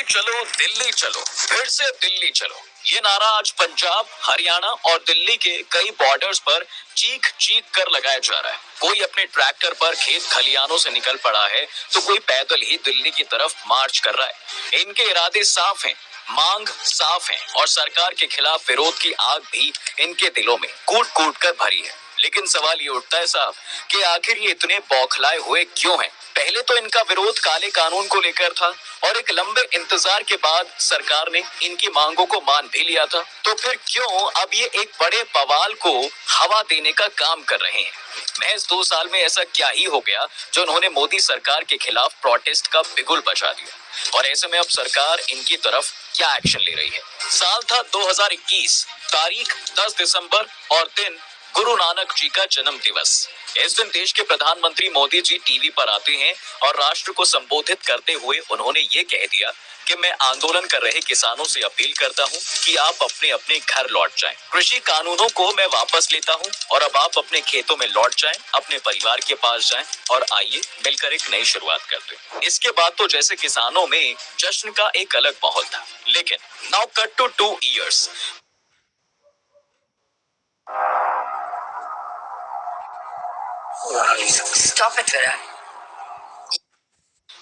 चलो दिल्ली चलो, फिर से दिल्ली चलो, ये नारा आज पंजाब, हरियाणा और दिल्ली के कई बॉर्डर्स पर चीख चीख कर लगाया जा रहा है। कोई अपने ट्रैक्टर पर खेत खलियानों से निकल पड़ा है, तो कोई पैदल ही दिल्ली की तरफ मार्च कर रहा है। इनके इरादे साफ हैं, मांग साफ है और सरकार के खिलाफ विरोध की आग भी इनके दिलों में कूट कूट कर भरी है। लेकिन सवाल ये उठता है साहब कि आखिर ये इतने बौखलाए हुए क्यों हैं? पहले तो इनका विरोध काले कानून को लेकर था और एक लंबे इंतजार के बाद सरकार ने इनकी मांगों को मान भी लिया था। तो फिर क्यों अब ये एक बड़े बवाल को हवा देने का काम कर रहे हैं? महज 2 साल में ऐसा क्या ही हो गया जो उन्होंने मोदी सरकार के खिलाफ प्रोटेस्ट का बिगुल बजा दिया? और ऐसे में अब सरकार इनकी तरफ क्या एक्शन ले रही है? साल था 2021, तारीख 10 दिसंबर और दिन गुरु नानक जी का जन्म दिवस। इस दिन देश के प्रधानमंत्री मोदी जी टीवी पर आते हैं और राष्ट्र को संबोधित करते हुए उन्होंने ये कह दिया कि मैं आंदोलन कर रहे किसानों से अपील करता हूं कि आप अपने अपने घर लौट जाएं। कृषि कानूनों को मैं वापस लेता हूं और अब आप अपने खेतों में लौट जाएं, अपने परिवार के पास जाएं और आइए मिलकर एक नई शुरुआत करते हैं। इसके बाद तो जैसे किसानों में जश्न का एक अलग माहौल था। लेकिन now cut to 2 years. Stop it, Virat.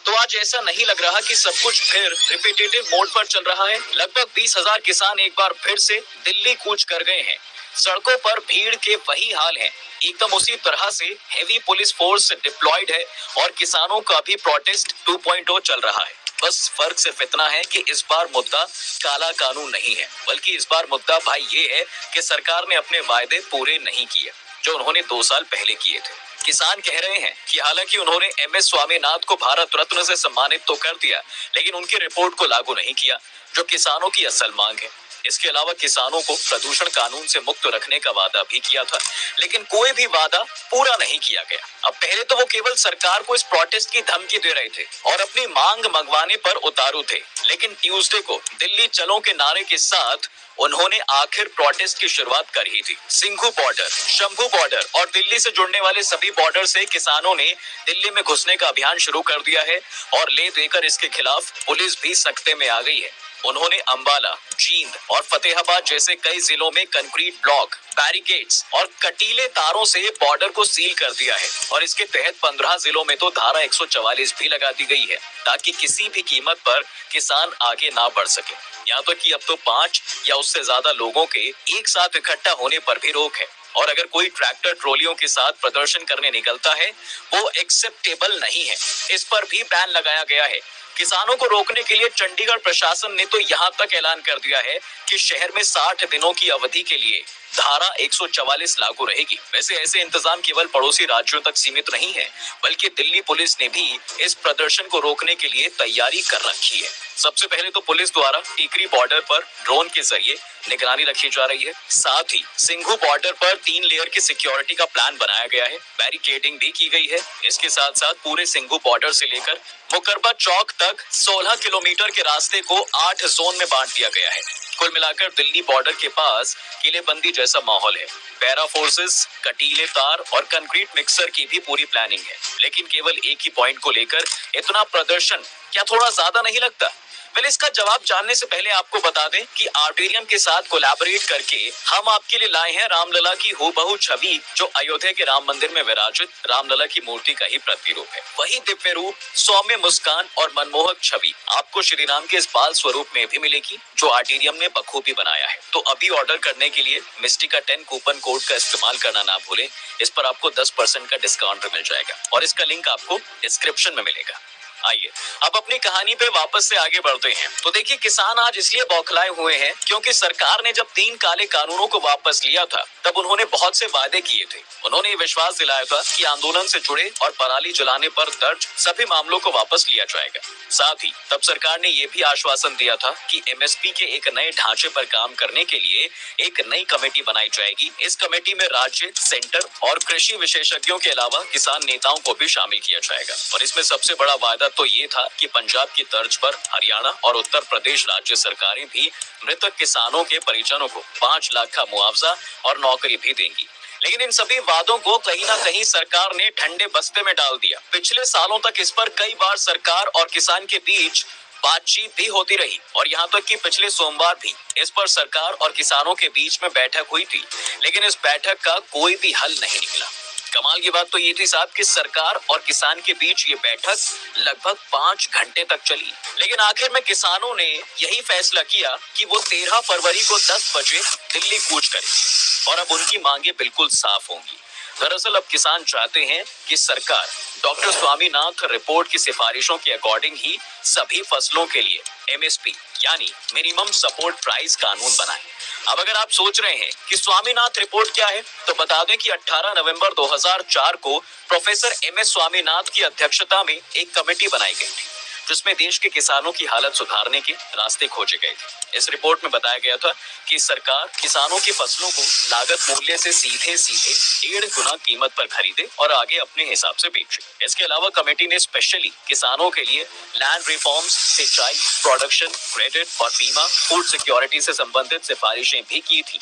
तो आज ऐसा नहीं लग रहा कि सब कुछ फिर रिपीटेटिव मोड पर चल रहा है। लगभग 20,000 किसान एक बार फिर से दिल्ली कूच कर गए हैं। सड़कों पर भीड़ के वही हाल है, एकदम उसी तरह से हेवी पुलिस फोर्स डिप्लॉयड है और किसानों का भी प्रोटेस्ट 2.0 चल रहा है। बस फर्क सिर्फ इतना है कि इस बार मुद्दा काला कानून नहीं है, बल्कि इस बार मुद्दा भाई ये है कि सरकार ने अपने वायदे पूरे नहीं किए जो उन्होंने 2 साल पहले किए थे। किसान कह रहे हैं कि हालांकि उन्होंने MS स्वामीनाथन को भारत रत्न से सम्मानित तो कर दिया, लेकिन उनकी रिपोर्ट को लागू नहीं किया जो किसानों की असल मांग है। इसके अलावा किसानों को प्रदूषण कानून से मुक्त रखने का वादा भी किया था, लेकिन कोई भी वादा पूरा नहीं किया गया। अब पहले तो वो केवल सरकार को इस प्रोटेस्ट की धमकी दे रहे थे और अपनी मांग मंगवाने पर उतारू थे, लेकिन ट्यूसडे को दिल्ली चलो के नारे के साथ उन्होंने आखिर प्रोटेस्ट की शुरुआत कर ही थी। सिंघू बॉर्डर, शंभू बॉर्डर और दिल्ली से जुड़ने वाले सभी बॉर्डर से किसानों ने दिल्ली में घुसने का अभियान शुरू कर दिया है और ले देकर इसके खिलाफ पुलिस भी सख्ते में आ गई है। उन्होंने अंबाला, जींद और फतेहाबाद जैसे कई जिलों में कंक्रीट ब्लॉक, बैरिकेड्स और कटीले तारों से बॉर्डर को सील कर दिया है और इसके तहत 15 जिलों में तो धारा 144 भी लगा दी गई है ताकि किसी भी कीमत पर किसान आगे ना बढ़ सके। यहाँ तक कि अब तो 5 या उससे ज्यादा लोगों के एक साथ इकट्ठा होने पर भी रोक है और अगर कोई ट्रैक्टर ट्रॉलियों के साथ प्रदर्शन करने निकलता है वो एक्सेप्टेबल नहीं है, इस पर भी बैन लगाया गया है। किसानों को रोकने के लिए चंडीगढ़ प्रशासन ने तो यहाँ तक ऐलान कर दिया है कि शहर में 60 दिनों की अवधि के लिए धारा 144 लागू रहेगी। वैसे ऐसे इंतजाम केवल पड़ोसी राज्यों तक सीमित नहीं है, बल्कि दिल्ली पुलिस ने भी इस प्रदर्शन को रोकने के लिए तैयारी कर रखी है। सबसे पहले तो पुलिस द्वारा टीकरी बॉर्डर पर ड्रोन के जरिए निगरानी रखी जा रही है। साथ ही सिंघू बॉर्डर पर 3 लेयर की सिक्योरिटी का प्लान बनाया गया है, बैरिकेडिंग भी की गई है। इसके साथ साथ पूरे सिंघू बॉर्डर से लेकर मुकरबा चौक तक 16 किलोमीटर के रास्ते को 8 जोन में बांट दिया गया है। कुल मिलाकर दिल्ली बॉर्डर के पास किलेबंदी जैसा माहौल है। पैरा फोर्सेस, कटीले तार और कंक्रीट मिक्सर की भी पूरी प्लानिंग है, लेकिन केवल एक ही पॉइंट को लेकर इतना प्रदर्शन क्या थोड़ा ज्यादा नहीं लगता? वेल, इसका जवाब जानने से पहले आपको बता दें कि आर्टेरियम के साथ कोलैबोरेट करके हम आपके लिए लाए हैं रामलला की हूबहू छवि, जो अयोध्या के राम मंदिर में विराजित रामलला की मूर्ति का ही प्रतिरूप है। वही दिव्य रूप, सौम्य मुस्कान और मनमोहक छवि आपको श्री राम के इस बाल स्वरूप में भी मिलेगी, जो आर्टेरियम ने बखूबी बनाया है। तो अभी ऑर्डर करने के लिए मिस्टिका 10 कूपन कोड का इस्तेमाल करना ना भूलें। इस पर आपको 10% का डिस्काउंट मिल जाएगा और इसका लिंक आपको डिस्क्रिप्शन में मिलेगा। आइए अब अपनी कहानी पे वापस से आगे बढ़ते हैं। तो देखिए, किसान आज इसलिए बौखलाए हुए हैं क्योंकि सरकार ने जब 3 काले कानूनों को वापस लिया था तब उन्होंने बहुत से वादे किए थे। उन्होंने ये विश्वास दिलाया था कि आंदोलन से जुड़े और पराली जलाने पर दर्ज सभी मामलों को वापस लिया जाएगा। साथ ही तब सरकार ने यह भी आश्वासन दिया था कि MSP के एक नए ढांचे पर काम करने के लिए एक नई कमेटी बनाई जाएगी। इस कमेटी में राज्य, सेंटर और कृषि विशेषज्ञों के अलावा किसान नेताओं को भी शामिल किया जाएगा। और इसमें सबसे बड़ा वादा तो ये था कि पंजाब की तर्ज पर हरियाणा और उत्तर प्रदेश राज्य सरकारें भी मृतक किसानों के परिजनों को 5 लाख का मुआवजा और नौकरी भी देंगी। लेकिन इन सभी वादों को कहीं ना कहीं सरकार ने ठंडे बस्ते में डाल दिया। पिछले सालों तक इस पर कई बार सरकार और किसान के बीच बातचीत भी होती रही और यहाँ तक कि पिछले सोमवार भी इस पर सरकार और किसानों के बीच में बैठक हुई थी, लेकिन इस बैठक का कोई भी हल नहीं निकला। कमाल की बात तो ये थी साहब कि सरकार और किसान के बीच ये बैठक लगभग 5 घंटे तक चली, लेकिन आखिर में किसानों ने यही फैसला किया कि वो 13 फरवरी को 10 बजे दिल्ली कूच करेंगे और अब उनकी मांगे बिल्कुल साफ होंगी। दरअसल अब किसान चाहते हैं कि सरकार डॉक्टर स्वामीनाथन रिपोर्ट की सिफारिशों के अकॉर्डिंग ही सभी फसलों के लिए एमएसपी यानी मिनिमम सपोर्ट प्राइस कानून बनाए। अब अगर आप सोच रहे हैं कि स्वामीनाथन रिपोर्ट क्या है, तो बता दें कि 18 नवंबर 2004 को प्रोफेसर एमएस स्वामीनाथन की अध्यक्षता में एक कमेटी बनाई गई थी, जिसमें देश के किसानों की हालत सुधारने के रास्ते खोजे गए थे। इस रिपोर्ट में बताया गया था कि सरकार किसानों की फसलों को लागत मूल्य से सीधे 1.5 गुना कीमत पर खरीदे और आगे अपने हिसाब से बेचे। इसके अलावा कमेटी ने स्पेशली किसानों के लिए लैंड रिफॉर्म्स, सिंचाई, प्रोडक्शन, क्रेडिट और बीमा, फूड सिक्योरिटी से संबंधित सिफारिशें भी की थी,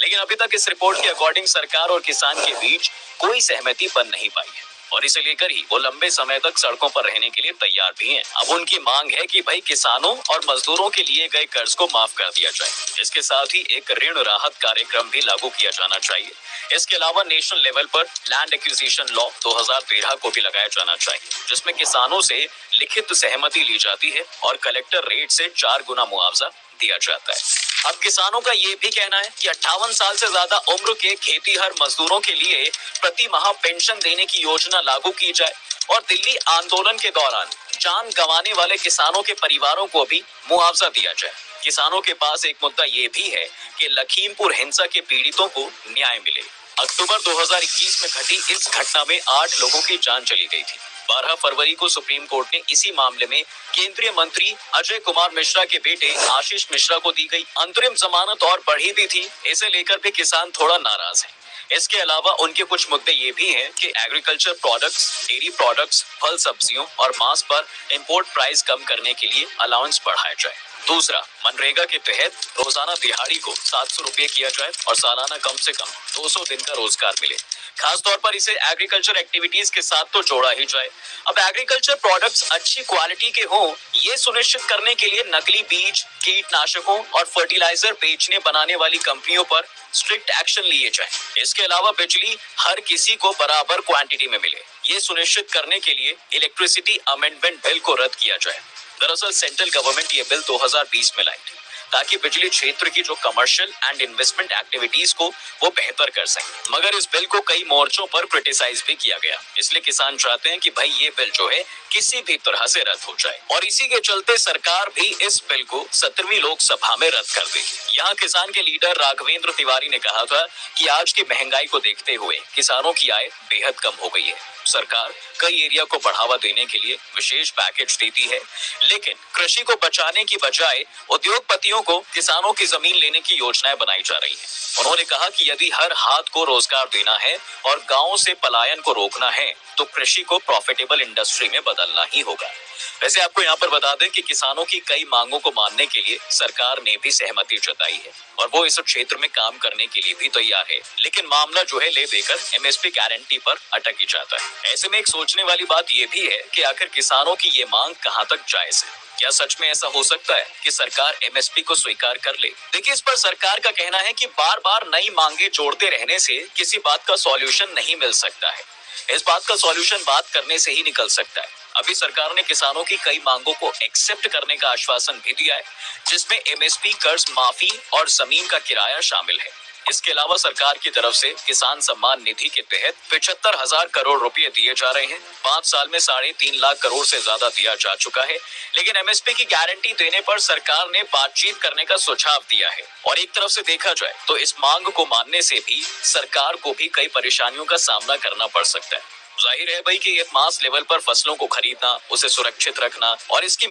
लेकिन अभी तक इस रिपोर्ट के अकॉर्डिंग सरकार और किसान के बीच कोई सहमति बन नहीं पाई है और इसे लेकर ही वो लंबे समय तक सड़कों पर रहने के लिए तैयार भी हैं। अब उनकी मांग है कि भाई किसानों और मजदूरों के लिए गए कर्ज को माफ कर दिया जाए। इसके साथ ही एक ऋण राहत कार्यक्रम भी लागू किया जाना चाहिए। इसके अलावा नेशनल लेवल पर लैंड एक्विजिशन लॉ 2013 को भी लगाया जाना चाहिए, जिसमें किसानों से लिखित सहमति ली जाती है और कलेक्टर रेट से 4 गुना मुआवजा दिया जाता है। अब किसानों का ये भी कहना है कि 58 साल से ज्यादा उम्र के खेतीहर मजदूरों के लिए प्रति माह पेंशन देने की योजना लागू की जाए और दिल्ली आंदोलन के दौरान जान गंवाने वाले किसानों के परिवारों को भी मुआवजा दिया जाए। किसानों के पास एक मुद्दा ये भी है कि लखीमपुर हिंसा के पीड़ितों को न्याय मिले। अक्टूबर 2021 में घटी इस घटना में 8 लोगों की जान चली गई थी। 12 फरवरी को सुप्रीम कोर्ट ने इसी मामले में केंद्रीय मंत्री अजय कुमार मिश्रा के बेटे आशीष मिश्रा को दी गई अंतरिम जमानत और बढ़ी भी थी। इसे लेकर भी किसान थोड़ा नाराज हैं। इसके अलावा उनके कुछ मुद्दे ये भी हैं कि एग्रीकल्चर प्रोडक्ट्स, डेयरी प्रोडक्ट्स, फल सब्जियों और मांस पर इंपोर्ट प्राइस कम करने के लिए अलाउंस बढ़ाया जाए। दूसरा, मनरेगा के तहत रोजाना दिहाड़ी को 700 रुपए किया जाए और सालाना कम से कम 200 दिन का रोजगार मिले। खास तौर पर इसे एग्रीकल्चर एक्टिविटीज के साथ तो जोड़ा ही जाए। अब एग्रीकल्चर प्रोडक्ट्स अच्छी क्वालिटी के हों, ये सुनिश्चित करने के लिए नकली बीज, कीटनाशकों और फर्टिलाइजर बेचने बनाने वाली कंपनियों पर स्ट्रिक्ट एक्शन लिए जाए। इसके अलावा बिजली हर किसी को बराबर क्वांटिटी में मिले, ये सुनिश्चित करने के लिए इलेक्ट्रिसिटी अमेंडमेंट बिल को रद्द किया जाए। दरअसल सेंट्रल गवर्नमेंट ये बिल 2020 में लाई थी ताकि बिजली क्षेत्र की जो कमर्शियल एंड इन्वेस्टमेंट एक्टिविटीज को वो बेहतर कर सके, मगर इस बिल को कई मोर्चों पर क्रिटिसाइज भी किया गया। इसलिए किसान चाहते हैं कि भाई ये बिल जो है किसी भी तरह से रद्द हो जाए और इसी के चलते सरकार भी इस बिल को 17वीं लोकसभा में रद्द कर देगी। यहाँ किसान के लीडर राघवेंद्र तिवारी ने कहा था कि आज की महंगाई को देखते हुए किसानों की आय बेहद कम हो गई है। सरकार कई एरिया को बढ़ावा देने के लिए विशेष पैकेज देती है, लेकिन कृषि को बचाने की बजाय उद्योगपतियों को किसानों की जमीन लेने की योजनाएं बनाई जा रही हैं। उन्होंने कहा कि यदि हर हाथ को रोजगार देना है और गांवों से पलायन को रोकना है तो कृषि को प्रॉफिटेबल इंडस्ट्री में बदलना ही होगा। वैसे आपको यहाँ पर बता दें कि किसानों की कई मांगों को मानने के लिए सरकार ने भी सहमति जताई है और वो इस क्षेत्र में काम करने के लिए भी तैयार है, लेकिन मामला जो है ले देकर एमएसपी गारंटी पर अटक ही जाता है। ऐसे में एक सोचने वाली बात ये भी है कि आखिर किसानों की ये मांग कहाँ तक जायज है। क्या सच में ऐसा हो सकता है कि सरकार एमएसपी को स्वीकार कर ले? देखिए, इस पर सरकार का कहना है कि बार बार नई मांगे जोड़ते रहने से किसी बात का सॉल्यूशन नहीं मिल सकता है। इस बात का सॉल्यूशन बात करने से ही निकल सकता है। अभी सरकार ने किसानों की कई मांगों को एक्सेप्ट करने का आश्वासन भी दिया है, जिसमें एमएसपी, कर्ज माफी और जमीन का किराया शामिल है। इसके अलावा सरकार की तरफ से किसान सम्मान निधि के तहत 75,000 करोड़ रुपए दिए जा रहे हैं। 5 साल में 3.5 लाख करोड़ से ज्यादा दिया जा चुका है, लेकिन एमएसपी की गारंटी देने पर सरकार ने बातचीत करने का सुझाव दिया है। और एक तरफ से देखा जाए तो इस मांग को मानने से भी सरकार को भी कई परेशानियों का सामना करना पड़ सकता है। जाहिर है भाई कि एक मास लेवल पर फसलों को खरीदना, उसे सुरक्षित रखना और इसकी